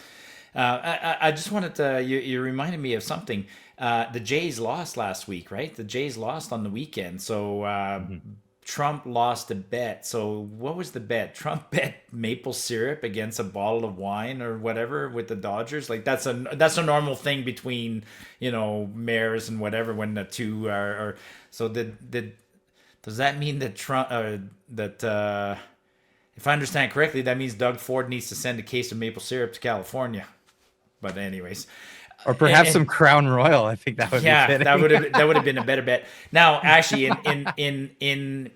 I just wanted to, you reminded me of something. The Jays lost last week, right? The Jays lost on the weekend, so Trump lost a bet. So what was the bet? Trump bet maple syrup against a bottle of wine or whatever with the Dodgers. Like that's a normal thing between, you know, mayors and whatever when the two are. So does that mean that Trump if I understand correctly, that means Doug Ford needs to send a case of maple syrup to California. But anyways. Or perhaps some Crown Royal. I think that would be fitting. that would have been a better bet. Now, actually, in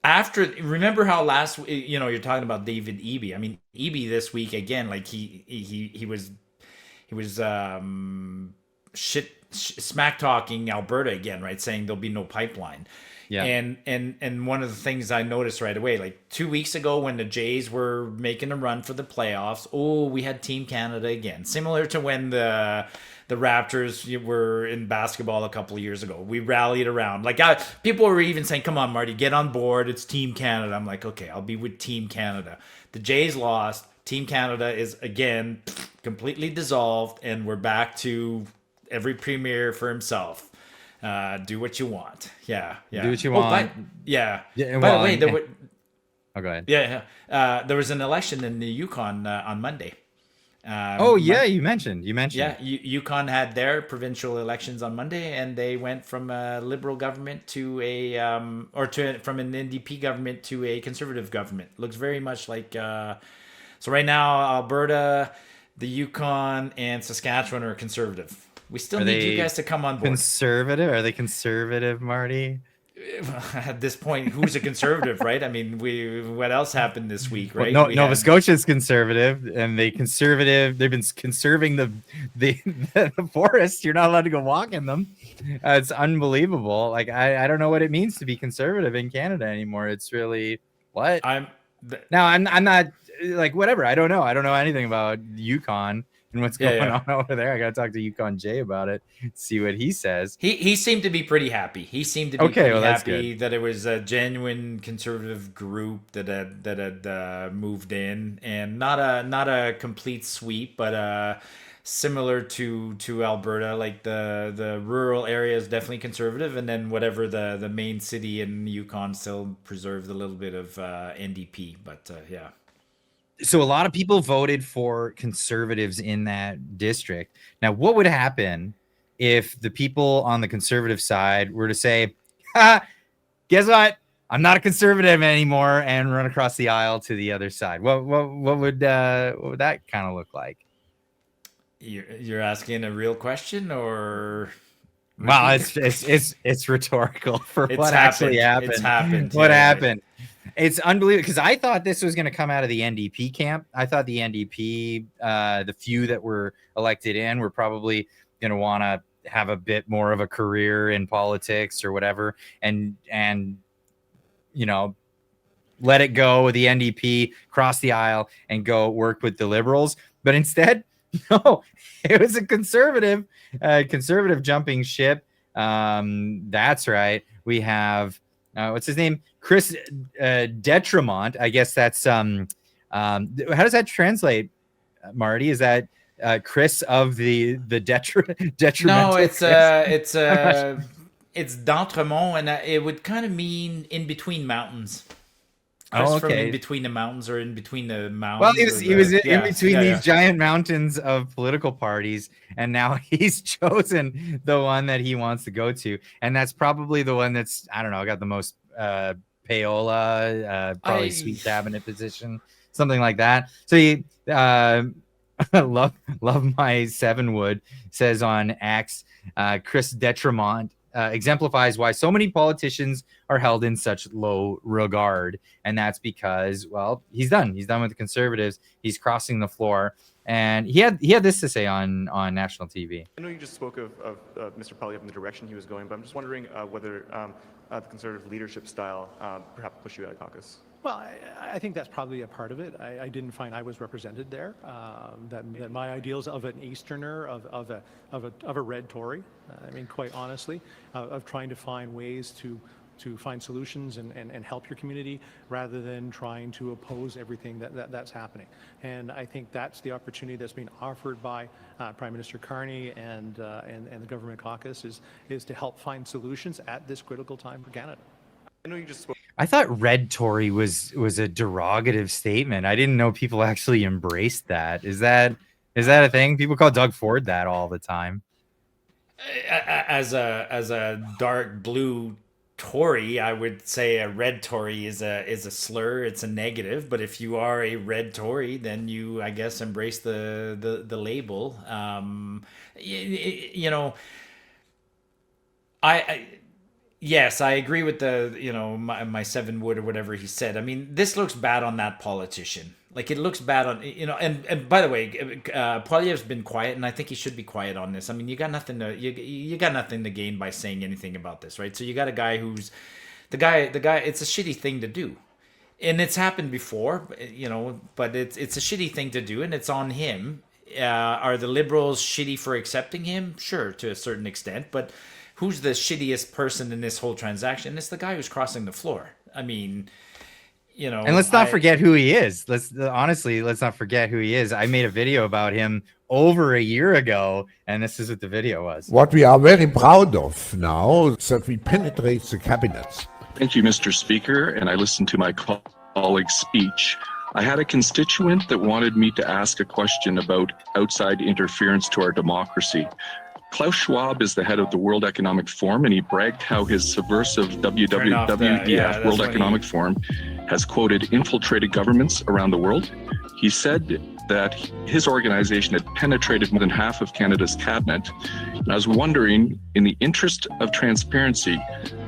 after, remember how last, you know, you're talking about David Eby. I mean, Eby this week again, like he was smack talking Alberta again, right? Saying there'll be no pipeline. Yeah. And one of the things I noticed right away, like 2 weeks ago when the Jays were making a run for the playoffs, we had Team Canada again. Similar to when the Raptors were in basketball a couple of years ago. We rallied around. Like people were even saying, come on, Marty, get on board. It's Team Canada. I'm like, okay, I'll be with Team Canada. The Jays lost. Team Canada is, again, completely dissolved, and we're back to every premier for himself. Do what you want. Yeah. Do what you want. By the way, there were. Oh, go ahead. Yeah. There was an election in the Yukon on Monday. You mentioned. Yeah, Yukon had their provincial elections on Monday, and they went from a liberal government to from an NDP government to a conservative government. Looks very much like. So right now, Alberta, the Yukon, and Saskatchewan are conservative. We still need you guys to come on board. Conservative? Are they conservative, Marty? At this point, who's a conservative, right? I mean, what else happened this week, right? Well, Nova Scotia's conservative, and they've been conserving the forests. You're not allowed to go walk in them. It's unbelievable. Like I don't know what it means to be conservative in Canada anymore. It's really what I'm not like whatever. I don't know anything about Yukon and what's going on over there. I got to talk to Yukon Jay about it, see what he says. He seemed to be pretty happy. He seemed to be pretty happy that it was a genuine conservative group that had moved in, and not a complete sweep, but similar to Alberta, like the rural area is definitely conservative, and then whatever the main city in Yukon still preserved a little bit of NDP, but yeah. So a lot of people voted for conservatives in that district. Now, what would happen if the people on the conservative side were to say, guess what? I'm not a conservative anymore, and run across the aisle to the other side. What would that kind of look like? You're asking a real question, or? Well, it's rhetorical for It's what happened. actually happened. It's happened. What Yeah, happened? It's unbelievable, because I thought this was going to come out of the NDP camp. I thought the NDP, the few that were elected in, were probably going to want to have a bit more of a career in politics or whatever, and let it go with the NDP, cross the aisle, and go work with the Liberals. But instead, no, it was a conservative jumping ship. That's right. We have what's his name? Chris Detremont. I guess that's how does that translate, Marty? Is that Chris of the detrimental? No, it's d'Entremont, and it would kind of mean in between mountains. Oh, From okay. in between the mountains, or in between the mountains. Well, he was in between these giant mountains of political parties, and now he's chosen the one that he wants to go to, and that's probably the one that's, I don't know, got the most payola, probably sweet cabinet position, something like that. So he love my Sevenwood says on X, Chris Detremont exemplifies why so many politicians are held in such low regard, and that's because, well, he's done with the Conservatives. He's crossing the floor, and he had this to say on national TV. I know you just spoke of Mr. Poilievre and the direction he was going, but I'm just wondering whether the Conservative leadership style perhaps pushed you out of caucus. Well, I think that's probably a part of it. I didn't find I was represented there. That my ideals of an Easterner, of a red Tory, I mean, quite honestly, of trying to find ways to find solutions and help your community, rather than trying to oppose everything that's happening. And I think that's the opportunity that's being offered by Prime Minister Carney and the Government Caucus is to help find solutions at this critical time for Canada. I know you just spoke. I thought red Tory was a derogative statement. I didn't know people actually embraced that. Is that a thing? People call Doug Ford that all the time. As a dark blue Tory, I would say a red Tory is a slur. It's a negative. But if you are a red Tory, then you, I guess, embrace the label. Yes, I agree with my Sevenwood or whatever he said. I mean, this looks bad on that politician. Like, it looks bad on, and by the way, Poilievre's been quiet, and I think he should be quiet on this. I mean, you got nothing to gain by saying anything about this, right? So you got a guy who's the guy. It's a shitty thing to do, and it's happened before, but it's a shitty thing to do, and it's on him. Are the Liberals shitty for accepting him? Sure, to a certain extent, but who's the shittiest person in this whole transaction? It's the guy who's crossing the floor. I mean, and let's not forget who he is. Let's not forget who he is. I made a video about him over a year ago, and this is what the video was. What we are very proud of now is that we penetrate the cabinets. Thank you, Mr. Speaker, and I listened to my colleague's speech. I had a constituent that wanted me to ask a question about outside interference to our democracy. Klaus Schwab is the head of the World Economic Forum, and he bragged how his subversive WWF, World Economic Forum, has, quoted, infiltrated governments around the world. He said that his organization had penetrated more than half of Canada's cabinet. And I was wondering, in the interest of transparency,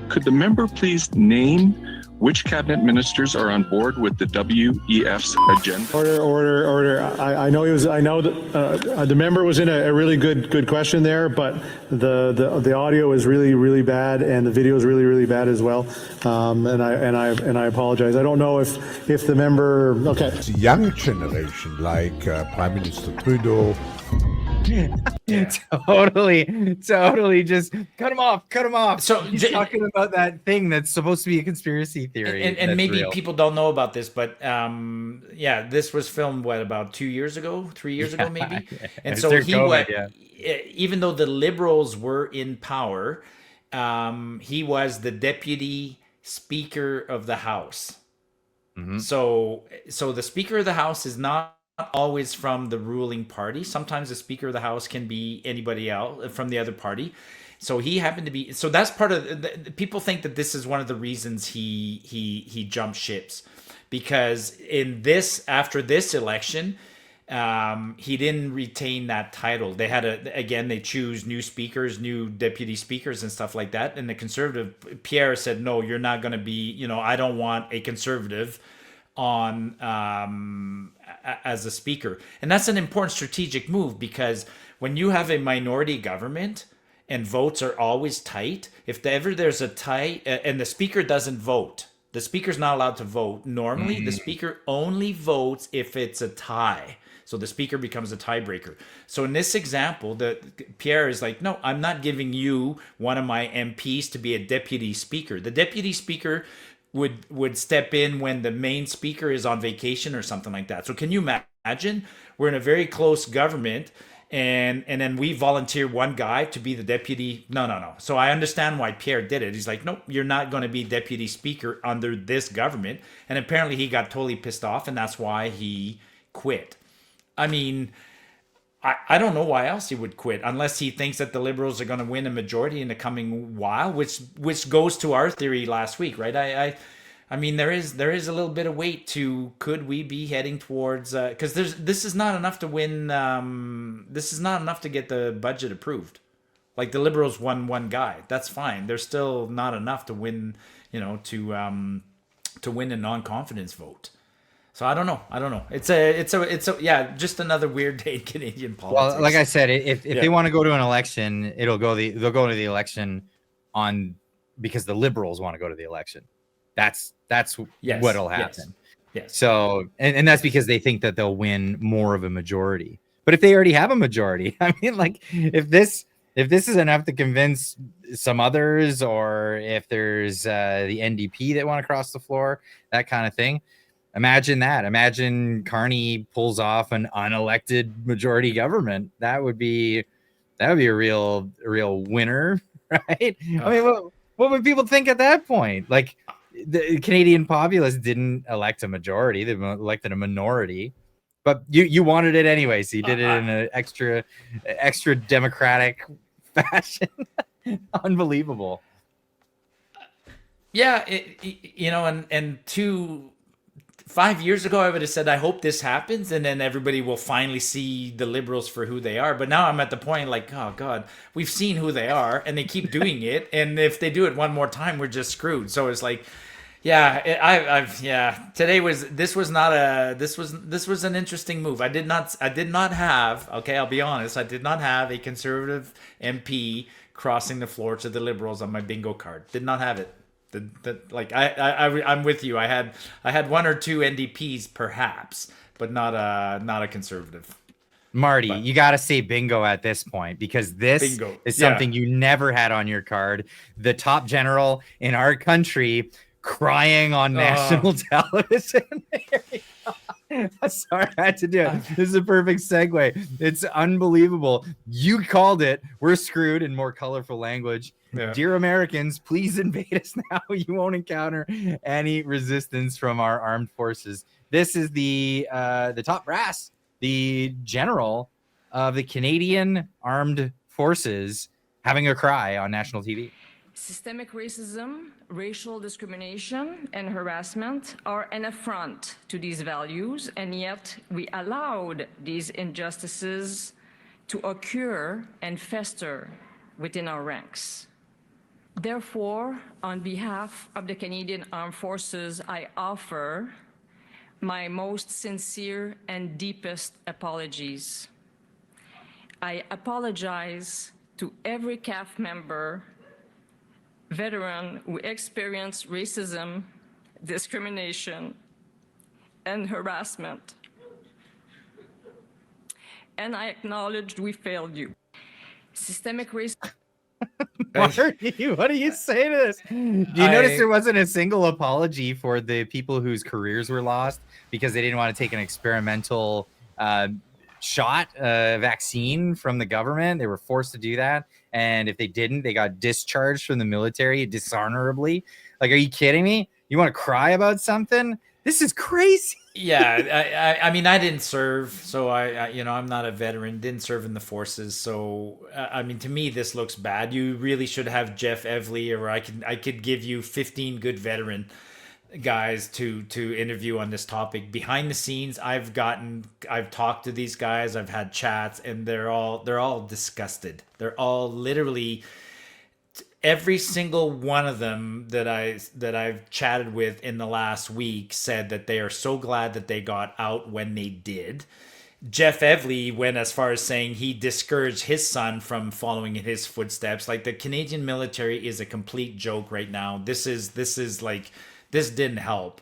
could the member please name which cabinet ministers are on board with the WEF's agenda? Order. I know that the member was in a really good question there, but the audio is really bad, and the video is really bad as well. And I apologize. I don't know if the member. Okay. The young generation, like Prime Minister Trudeau. Totally just cut him off. So he's talking about that thing that's supposed to be a conspiracy theory, and maybe real. people don't know about this, but this was filmed about 3 years ago maybe. And so even though the Liberals were in power, he was the deputy speaker of the House. Mm-hmm. So the Speaker of the House is not always from the ruling party. Sometimes the Speaker of the House can be anybody else from the other party. So he happened to be. So that's part of people think that this is one of the reasons he jumped ships, because after this election, he didn't retain that title. They had they choose new speakers, new deputy speakers, and stuff like that. And the Conservative Pierre said, "No, you're not going to be. I don't want a Conservative on as a speaker." And that's an important strategic move, because when you have a minority government and votes are always tight, if ever there's a tie and the speaker doesn't vote, the speaker's not allowed to vote. Normally, the speaker only votes if it's a tie. So the speaker becomes a tiebreaker. So in this example, Pierre is like, no, I'm not giving you one of my MPs to be a deputy speaker. The deputy speaker would step in when the main speaker is on vacation or something like that. So can you imagine? We're in a very close government, and then we volunteer one guy to be the deputy. No. So I understand why Pierre did it. He's like, nope, you're not going to be deputy speaker under this government. And apparently he got totally pissed off, and that's why he quit. I mean, I don't know why else he would quit, unless he thinks that the Liberals are going to win a majority in the coming while, which goes to our theory last week, right? I mean, there is a little bit of weight to, could we be heading towards, because this is not enough to win. This is not enough to get the budget approved. Like, the Liberals won one guy, that's fine. There's still not enough to win, to win a non-confidence vote. So I don't know. It's a just another weird day in Canadian politics. Well, like I said, if they want to go to an election, they'll go to the election because the Liberals want to go to the election. That's what'll happen. Yes. So and that's because they think that they'll win more of a majority. But if they already have a majority, I mean, like, if this is enough to convince some others, or if there's the NDP that want to cross the floor, that kind of thing. Imagine that. Imagine Carney pulls off an unelected majority government. That would be a real winner, right? I mean, what would people think at that point? Like, the Canadian populace didn't elect a majority; they elected a minority. But you wanted it anyway, so you did it in an extra democratic fashion. Unbelievable. Yeah, and 5 years ago, I would have said, I hope this happens, and then everybody will finally see the Liberals for who they are. But now I'm at the point, like, oh God, we've seen who they are, and they keep doing it. And if they do it one more time, we're just screwed. So it's like, today was an interesting move. I did not have, okay, I'll be honest, I did not have a Conservative MP crossing the floor to the Liberals on my bingo card. Did not have it. I'm with you. I had one or two NDPs perhaps, but not a Conservative. Marty, you got to say bingo at this point, because this is something you never had on your card. The top general in our country crying on national television. Sorry, I had to do it. This is a perfect segue. It's unbelievable. You called it. We're screwed, in more colorful language. Yeah. Dear Americans, please invade us now. You won't encounter any resistance from our armed forces. This is the top brass, the general of the Canadian Armed Forces, having a cry on national TV. Systemic racism, racial discrimination, and harassment are an affront to these values, and yet we allowed these injustices to occur and fester within our ranks. Therefore, on behalf of the Canadian Armed Forces, I offer my most sincere and deepest apologies. I apologize to every CAF member, veteran who experienced racism, discrimination, and harassment. And I acknowledge we failed you. Systemic racism. Marty, what do you say to this? Do you notice there wasn't a single apology for the people whose careers were lost because they didn't want to take an experimental vaccine from the government? They were forced to do that, and if they didn't, they got discharged from the military dishonorably. Like, are you kidding me? You want to cry about something? This is crazy. Yeah, I mean, I didn't serve, so I'm not a veteran. Didn't serve in the forces, so I mean, to me, this looks bad. You really should have Jeff Evely, or I could give you 15 good veteran guys to interview on this topic. Behind the scenes, I've talked to these guys, I've had chats, and they're all disgusted. They're all literally. Every single one of them that I've chatted with in the last week said that they are so glad that they got out when they did. Jeff Evely went as far as saying he discouraged his son from following in his footsteps. Like, the Canadian military is a complete joke right now. This didn't help.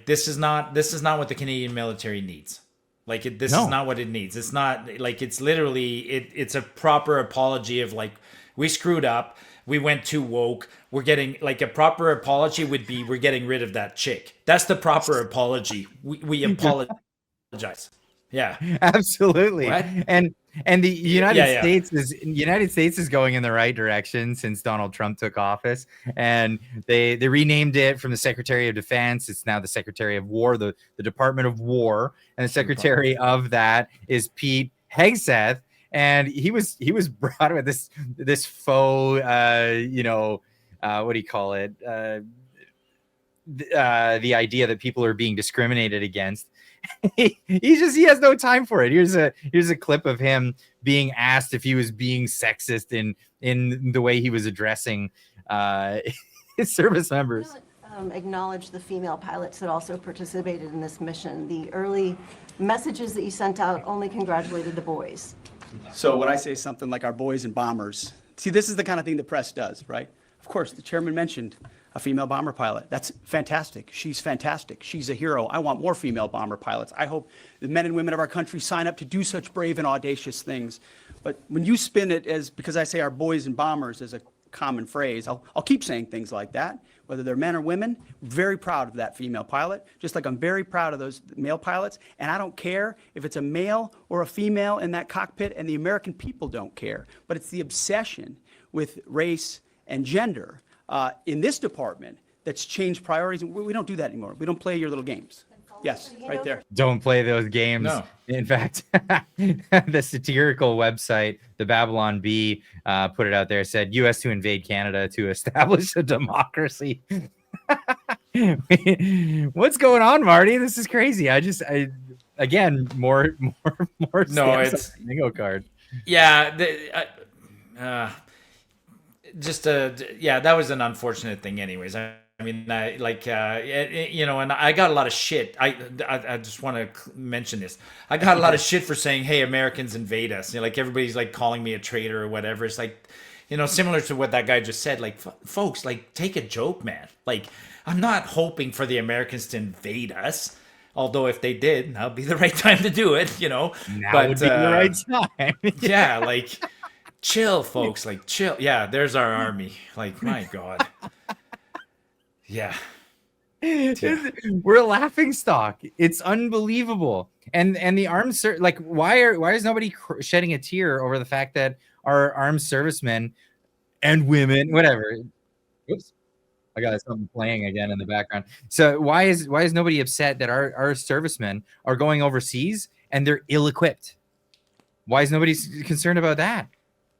This is not what the Canadian military needs. This is not what it needs. It's not like, it's literally it's a proper apology of like, we screwed up. We went too woke. We're getting, like, a proper apology would be, we're getting rid of that chick. That's the proper apology. We apologize. Yeah, absolutely. What? And the United States is going in the right direction since Donald Trump took office, and they renamed it from the Secretary of Defense. It's now the Secretary of War, the Department of War, and the Secretary of that is Pete Hegseth. And he was brought with this faux, what do you call it? The idea that people are being discriminated against. he has no time for it. Here's a clip of him being asked if he was being sexist in the way he was addressing his service members. Acknowledge the female pilots that also participated in this mission. The early messages that you sent out only congratulated the boys. So when I say something like our boys and bombers, see, this is the kind of thing the press does, right? Of course, the chairman mentioned a female bomber pilot. That's fantastic. She's fantastic. She's a hero. I want more female bomber pilots. I hope the men and women of our country sign up to do such brave and audacious things. But when you spin it as, because I say our boys and bombers as a common phrase, I'll keep saying things like that, whether they're men or women. Very proud of that female pilot, just like I'm very proud of those male pilots. And I don't care if it's a male or a female in that cockpit, and the American people don't care. But it's the obsession with race and gender in this department that's changed priorities. We don't do that anymore. We don't play your little games. Yes, right there. Don't play those games. No. In fact, the satirical website, the Babylon Bee, put it out there, said U.S. to invade Canada to establish a democracy. What's going on, Marty? This is crazy. Again, more No, it's bingo card. Yeah, that was an unfortunate thing. Anyways, I mean, and I got a lot of shit. I just want to mention this. I got a lot of shit for saying, "Hey, Americans invade us." Like, everybody's like calling me a traitor or whatever. It's like, similar to what that guy just said. Like, folks, like, take a joke, man. Like, I'm not hoping for the Americans to invade us. Although if they did, that'll be the right time to do it. Now would be the right time. Yeah, like, chill, folks. Like, chill. Yeah, there's our army. Like, my God. Yeah. We're a laughing stock. It's unbelievable. And the armed why is nobody shedding a tear over the fact that our armed servicemen and women, whatever. Oops. I got something playing again in the background. So why is nobody upset that our servicemen are going overseas and they're ill-equipped? Why is nobody concerned about that?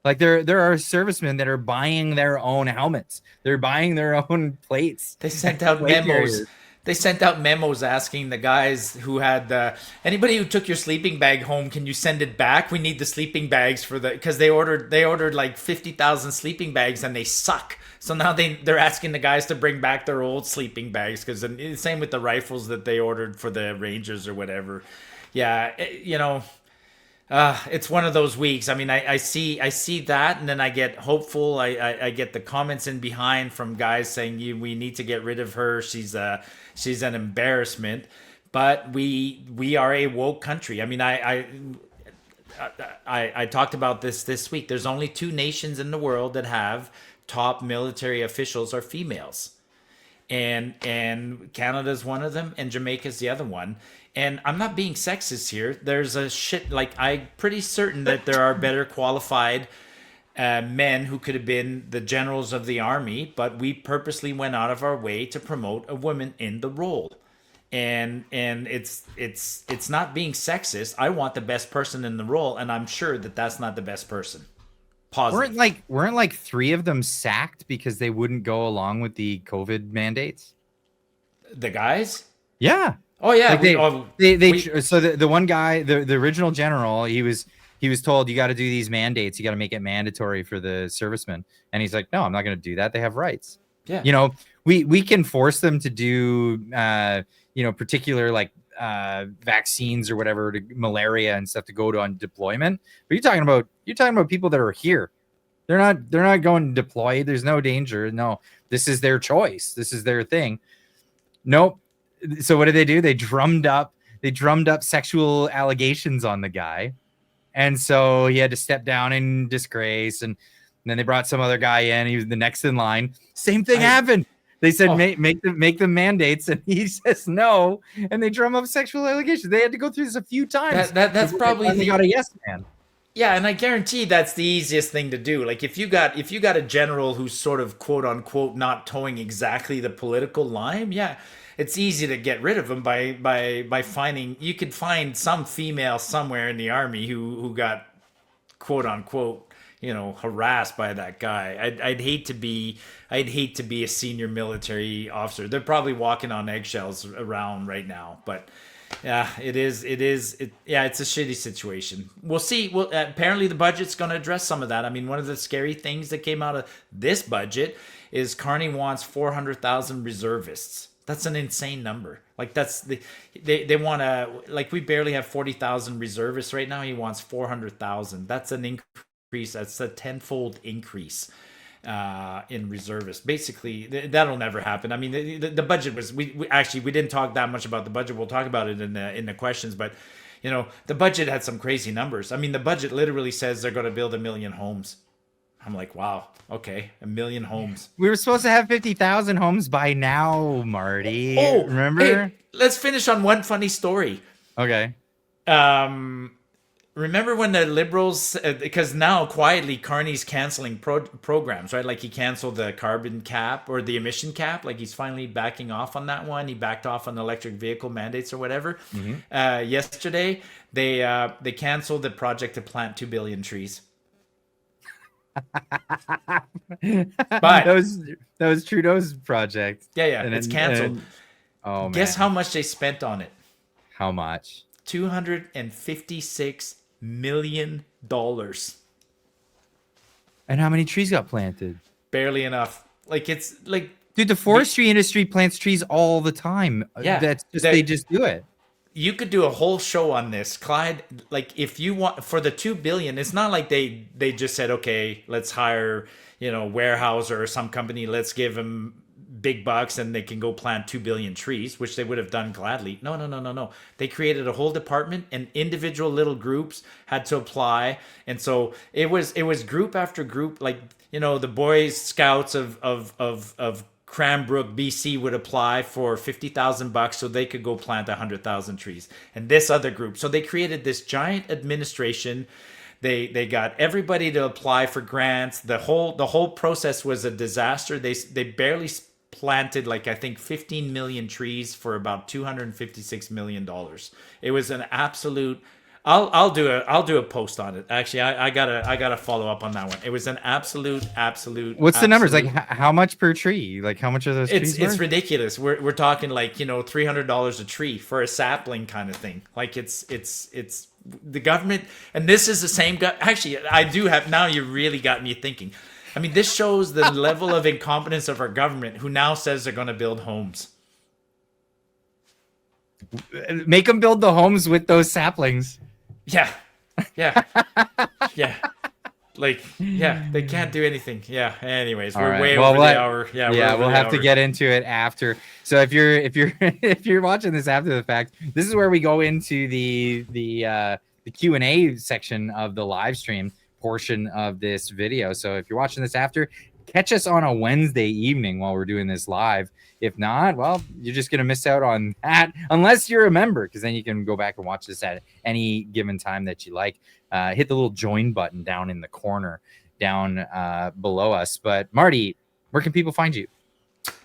Like, there are servicemen that are buying their own helmets. They're buying their own plates. They sent out memos. They sent out memos asking the guys who had anybody who took your sleeping bag home, can you send it back? We need the sleeping bags because they ordered like 50,000 sleeping bags and they suck. So now they're asking the guys to bring back their old sleeping bags, because the same with the rifles that they ordered for the Rangers or whatever. Yeah, it's one of those weeks. I mean, I see that, and then I get hopeful. I get the comments in behind from guys saying we need to get rid of her. She's an embarrassment. But we are a woke country. I mean, I talked about this week. There's only 2 nations in the world that have top military officials are females. And Canada's one of them, and Jamaica's the other one. And I'm not being sexist here. There's I'm pretty certain that there are better qualified men who could have been the generals of the army, but we purposely went out of our way to promote a woman in the role. and it's not being sexist. I want the best person in the role, and I'm sure that that's not the best person. Positive. Weren't like 3 of them sacked because they wouldn't go along with the COVID mandates? The guys? Yeah. Oh yeah. Like so the one guy, the original general, he was told, you got to do these mandates, you got to make it mandatory for the servicemen, and he's like, no, I'm not going to do that. They have rights. Yeah. You know, we can force them to do particular like vaccines or whatever, to malaria and stuff, to go to on deployment. But you're talking about people that are here. They're not going to deploy. There's no danger. No, this is their choice. This is their thing. Nope. So what did they do? They drummed up sexual allegations on the guy. And so he had to step down in disgrace. And then they brought some other guy in. He was the next in line. Same thing happened. They said, make the mandates. And he says no. And they drum up sexual allegations. They had to go through this a few times. That's probably they got a yes man. Yeah, and I guarantee that's the easiest thing to do. Like if you got a general who's sort of quote unquote not towing exactly the political line, yeah, it's easy to get rid of him by finding. You could find some female somewhere in the army who got quote unquote, harassed by that guy. I'd hate to be a senior military officer. They're probably walking on eggshells around right now, but. Yeah, it's a shitty situation. We'll see. Well, apparently the budget's going to address some of that. I mean, one of the scary things that came out of this budget is Carney wants 400,000 reservists. That's an insane number. Like they want to, like, we barely have 40,000 reservists right now. He wants 400,000. That's an increase. That's a tenfold increase in reservists. Basically, that'll never happen. I mean, the budget was we didn't talk that much about the budget. We'll talk about it in the questions, but the budget had some crazy numbers. I mean, the budget literally says they're going to build 1 million homes. I'm like, wow, okay, 1 million homes. We were supposed to have 50,000 homes by now, Marty. Oh, remember? Hey, let's finish on one funny story. Okay. Remember when the Liberals, because now quietly Carney's canceling programs, right? Like he canceled the carbon cap or the emission cap. Like he's finally backing off on that one. He backed off on the electric vehicle mandates or whatever. Mm-hmm. Yesterday, they canceled the project to plant 2 billion trees. But that was Trudeau's project. Yeah, it's canceled. Oh man! Guess how much they spent on it? How much? $256 million. And how many trees got planted? Barely enough. Like it's like, dude, the forestry industry plants trees all the time. Yeah, they just do it. You could do a whole show on this, Clyde. Like if you want, for the 2 billion, it's not like they just said, okay, let's hire, Weyerhaeuser or some company. Let's give them big bucks and they can go plant 2 billion trees, which they would have done gladly. No. They created a whole department and individual little groups had to apply. And so it was group after group, like, the Boy Scouts of Cranbrook, BC would apply for $50,000 so they could go plant 100,000 trees. And this other group. So they created this giant administration. They got everybody to apply for grants. The whole process was a disaster. They barely planted, like, I think 15 million trees for about $256 million. It was an absolute. I'll do a post on it. Actually, I gotta follow up on that one. It was an absolute. What's the numbers? Like how much per tree? Like how much are those trees worth? It's ridiculous. We're talking like $300 a tree for a sapling kind of thing. Like it's the government, and this is the same guy. Actually, I do have, now you really got me thinking. I mean, this shows the level of incompetence of our government, who now says they're going to build homes. Make them build the homes with those saplings. Yeah. Like, yeah, they can't do anything. Yeah. Anyways, we're way over the hour. Yeah, we'll have to get into it after. So if you're watching this after the fact, this is where we go into the Q&A section of the live stream portion of this video. So if you're watching this after, catch us on a Wednesday evening while we're doing this live. If not, well, you're just going to miss out on that unless you're a member, because then you can go back and watch this at any given time that you like. Hit the little join button down in the corner down below us. But Marty, where can people find you?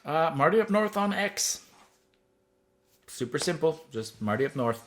Marty up north on X. Super simple. Just Marty up north.